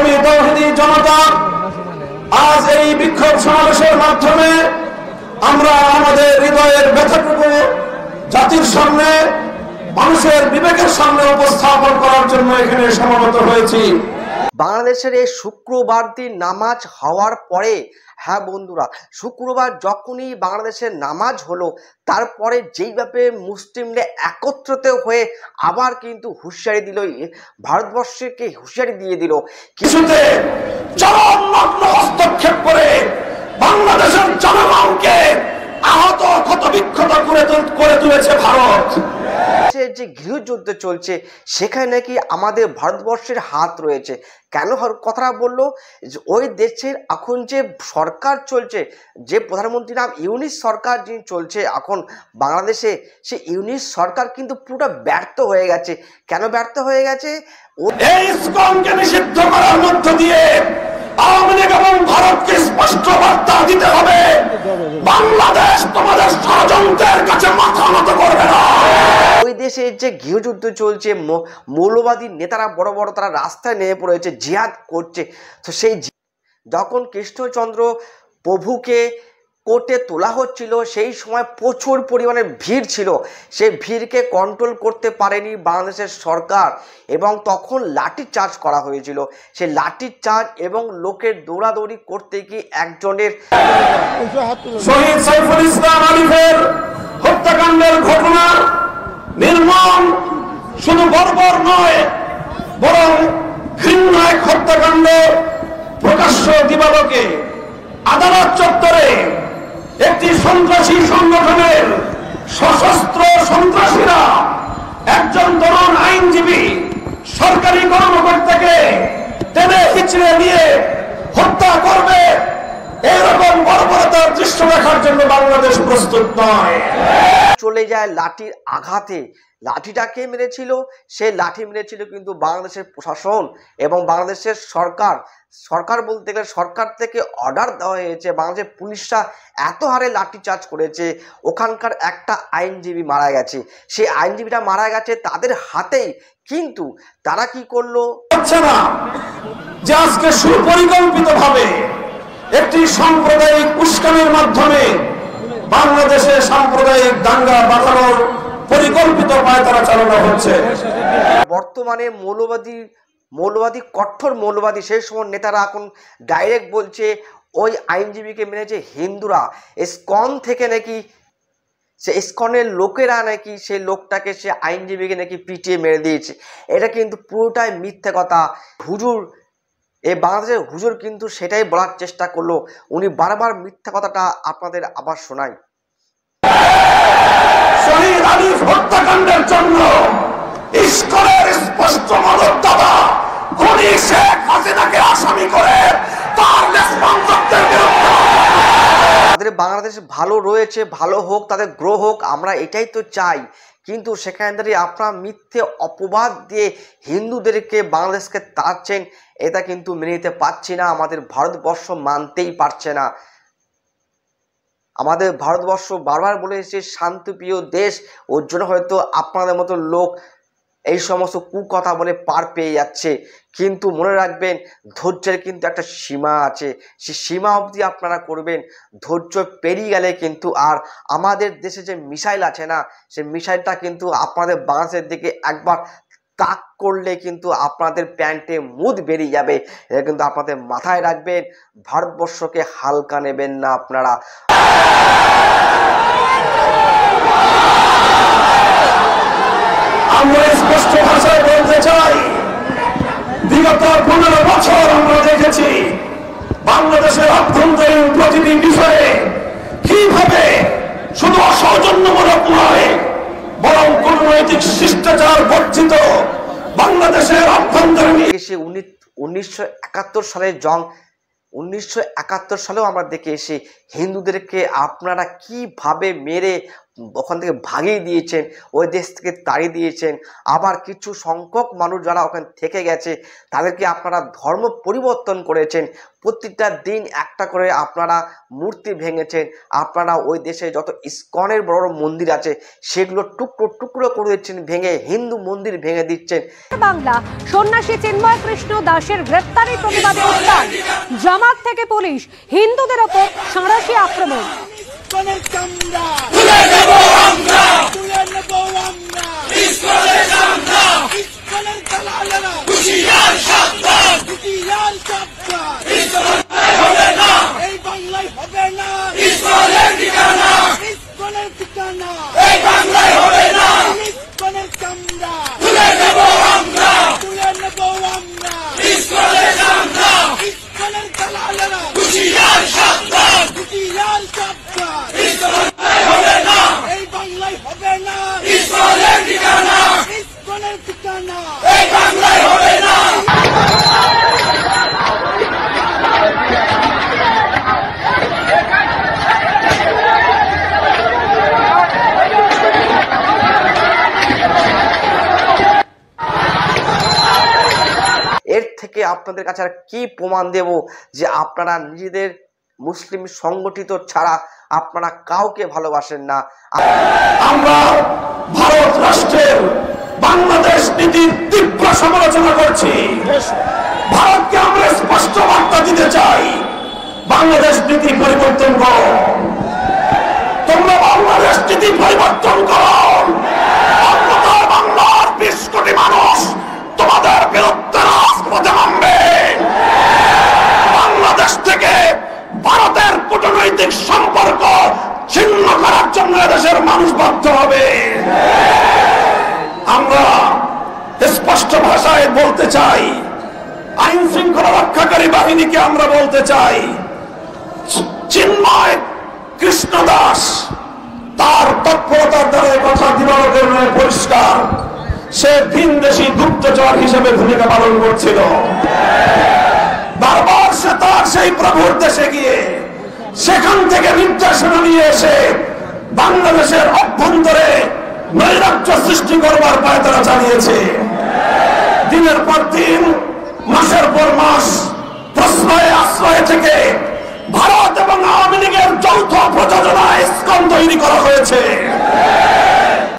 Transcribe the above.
ইসলামী তাওহীদি জনতা আজ এই বিক্ষোভ সমাবেশের মাধ্যমে আমরা আমাদের হৃদয়ের ব্যথাটুকু জাতির সামনে, মানুষের বিবেকের সামনে উপস্থাপন করার জন্য এখানে সমবেত হয়েছি। বাংলাদেশের এই শুক্রবার দিন নামাজ হওয়ার পরে, হ্যাঁ বন্ধুরা, শুক্রবার যখনই বাংলাদেশের নামাজ হলো, তারপরে যেইভাবে মুসলিমরা একত্রিত হয়ে আবার কিন্তু হুঁশিয়ারি দিল, ভারতবর্ষকে হুঁশিয়ারি দিয়ে দিল কিছুতে চরম নগ্ন হস্তক্ষেপ করে বাংলাদেশের জনগণকে আহত ক্ষত বিক্ষত করে তুলেছে ভারত। যে গৃহযুদ্ধ চলছে সেখানে নাকি আমাদের ভারতবর্ষের হাত রয়েছে। কেন কথাটা বললো? ওই দেশের এখন যে সরকার চলছে, যে প্রধানমন্ত্রী নাম ইউনিস সরকার যিনি চলছে এখন বাংলাদেশে, সে ইউনিস সরকার কিন্তু পুরোটা ব্যর্থ হয়ে গেছে। কেন ব্যর্থ হয়ে গেছে? এই ইসকনকে নিষিদ্ধ করার মধ্য দিয়ে আওয়ামী লীগ এবং ভারতকে স্পষ্ট বার্তা দিতে হবে, বাংলাদেশ তোমাদের ষড়যন্ত্রের কাছে মাথা নত করবে না। ওই দেশে যে গৃহযুদ্ধ চলছে, মৌলবাদী নেতারা বড় বড় তারা রাস্তায় নেমে পড়েছে, জিহাদ করছে। তো সেই যখন কৃষ্ণচন্দ্র প্রভুকে কোর্টে তোলা হচ্ছিল, সেই সময় প্রচুর পরিমাণে ভিড় ছিল। সেই ভিড়কে কন্ট্রোল করতে পারেনি বাংলাদেশের সরকার এবং তখন লাঠি চার্জ করা হয়েছিল। সেই লাঠি চার্জ এবং লোকের দৌড়াদৌড়ি করতে গিয়ে একজনের শহীদ সাইফুল ইসলাম আলিফের হত্যাকাণ্ডের ঘটনা নির্মম, শুধু বর্বর নয় বরং ঘৃণ্য এক হত্যাকাণ্ড। প্রকাশ্য দিবালোকে আদালত চত্বরে একটি সন্ত্রাসী সংগঠনের সশস্ত্র সন্ত্রাসীরা একজন তরুণ আইনজীবী সরকারি কর্মকর্তাকে টেনে হিচড়ে নিয়ে হত্যা করবে, এরকম বর্বরতার দৃশ্য দেখার জন্য বাংলাদেশ প্রস্তুত নয়। চলে যায় লাঠির আঘাতে। লাঠিটা কে মেরেছিল? সে লাঠি মেরেছিল কিন্তু বাংলাদেশের প্রশাসন এবং বাংলাদেশের সরকার। সরকার বলতে গেলে সরকার থেকে অর্ডার দেওয়া হয়েছে। বাংলাদেশের পুলিশরা এত হারে লাঠি চার্জ করেছে, ওখানকার একটা আইনজীবী মারা গেছে। সেই আইনজীবীটা মারা গেছে তাদের হাতেই, কিন্তু তারা কি করলো? হচ্ছে না যে আজকে সুপরিকল্পিতভাবে একটি সাম্প্রদায়িক উস্কানির মাধ্যমে বাংলাদেশে সাম্প্রদায়িক দাঙ্গা বাঁধানোর পরিকল্পিত পায়তারা চালানো হচ্ছে। বর্তমানে মৌলবাদী কঠোর মৌলবাদী সেই সময় নেতারা এখন ডাইরেক্ট বলছে ওই আইনজীবীকে মেরেছে হিন্দুরা। ইসকন থেকে নাকি সে ইসকনের লোকেরা নাকি সেই লোকটাকে, সে আইনজীবীকে নাকি পিটিয়ে মেরে দিয়েছে। এটা কিন্তু পুরোটাই মিথ্যে কথা। হুজুর, এই বাংলাদেশের হুজুর কিন্তু সেটাই বলার চেষ্টা করলো। উনি বারবার মিথ্যা কথাটা আপনাদের আবার শোনায়। শহীদ আলিফ হত্যাকাণ্ডের জন্য ইসকনের স্পষ্ট মদতদাতা খুনি শেখ হাসিনাকে আসামি করে তার দেশবান্ধবদের বিরুদ্ধে তাদের বাংলাদেশ ভালো রয়েছে, ভালো হোক, তাদের গ্রো হোক, আমরা এটাই তো চাই। কিন্তু সেখানে দাঁড়িয়ে আপনারা মিথ্যে অপবাদ দিয়ে হিন্দুদেরকে বাংলাদেশকে তাড়াচ্ছেন, এটা কিন্তু মেনে নিতে পারছি না। আমাদের ভারতবর্ষ মানতেই পারছে না। আমাদের ভারতবর্ষ বারবার বলে এসেছে শান্তিপ্রিয় দেশ, ওর জন্য হয়তো আপনাদের মতো লোক এই সমস্ত কুকথা বলে পার পেয়ে যাচ্ছে। কিন্তু মনে রাখবেন, ধৈর্যের কিন্তু একটা সীমা আছে। সেই সীমা অবধি আপনারা করবেন। ধৈর্য পেরিয়ে গেলে কিন্তু আর আমাদের দেশে যে মিসাইল আছে না, সেই মিসাইলটা কিন্তু আপনাদের বাংলাদেশের দিকে একবার তাক করলে কিন্তু আপনাদের প্যান্টে মুদ বেরিয়ে যাবে। এটা কিন্তু আপনাদের মাথায় রাখবেন। ভারতবর্ষকে হালকা নেবেন না আপনারা। আমরা স্পষ্ট ভাষায় বলতে চাই, বিগত 15 বছর আমরা দেখেছি বাংলাদেশের অভ্যন্তরীণ প্রতিটি বিষয়ে কিভাবে শুধু অসৌজন্যমূলক নয় বরং কূটনৈতিক শিষ্টাচার বর্জিত বাংলাদেশের অভ্যন্তরীণ 1971 সালের জং 1971 সালেও আমরা দেখে এসে হিন্দুদেরকে আপনারা কিভাবে মেরে ওখান থেকে ভাগিয়ে দিয়েছেন, ওই দেশ থেকে তাড়িয়ে দিয়েছেন। আবার কিছু সংখ্যক মানুষ যারা ওখানে থেকে গেছে তাদেরকে আপনারা ধর্ম পরিবর্তন করেছেন। প্রতিটা দিন একটা করে আপনারা মূর্তি ভেঙেছেন। আপনারা ওই দেশে যত ইস্কনের বড় বড় মন্দির আছে সেগুলো টুকরো টুকরো করে দিচ্ছেন, ভেঙে হিন্দু মন্দির ভেঙে দিচ্ছেন। বাংলা সন্ন্যাসী চিন্ময় কৃষ্ণ দাসের গ্রেপ্তারি প্রতিবাদে উত্তাল জামাত থেকে পুলিশ, হিন্দুদের ওপর সাঁড়াশি আক্রমণ। এর থেকে আপনাদের কাছে আর কি প্রমাণ দেব যে আপনারা নিজেদের মুসলিম সংগঠিত ছাড়া আপনারা কাউকে ভালোবাসেন না। আমরা ভারত রাষ্ট্রের বাংলাদেশ নীতির তীব্র সমালোচনা করছি। ভারতকে আমরা স্পষ্ট বার্তা দিতে চাই, বাংলাদেশ নীতি পরিবর্তন করো। তোমরা বাংলাদেশ নীতি পরিবর্তন করো, অন্যথায় বাংলার 20 কোটি মানুষ তোমাদের বিরুদ্ধে রাজপথে নামবে। বাংলাদেশ থেকে ভারতের কূটনৈতিক সম্পর্ক ছিন্ন করার জন্য দেশের মানুষ বাধ্য হবে। আমরা স্পষ্ট ভাষায় বলতে চাই, আইন শৃঙ্খলা রক্ষাকারী বাহিনীকে আমরা বলতে চাই, চিন্ময় কৃষ্ণ দাস তার তৎপরতার দ্বারা কথা দিবালোকের পরিষ্কার, সে ভিনদেশী গুপ্তচর হিসেবে ভূমিকা পালন করছিল। বারবার সে তার সেই প্রভুর দেশে গিয়ে সেখান থেকে নির্দেশনা নিয়ে এসে বাংলাদেশের অভ্যন্তরে নৈরাজ্য সৃষ্টি করবার পায়তারা চালিয়েছে। দিনের পর দিন, মাসের পর মাস প্রশ্রয় আশ্রয় থেকে ভারত এবং আওয়ামী লীগের যৌথ প্রযোজনায় ইস্কন তৈরি করা হয়েছে।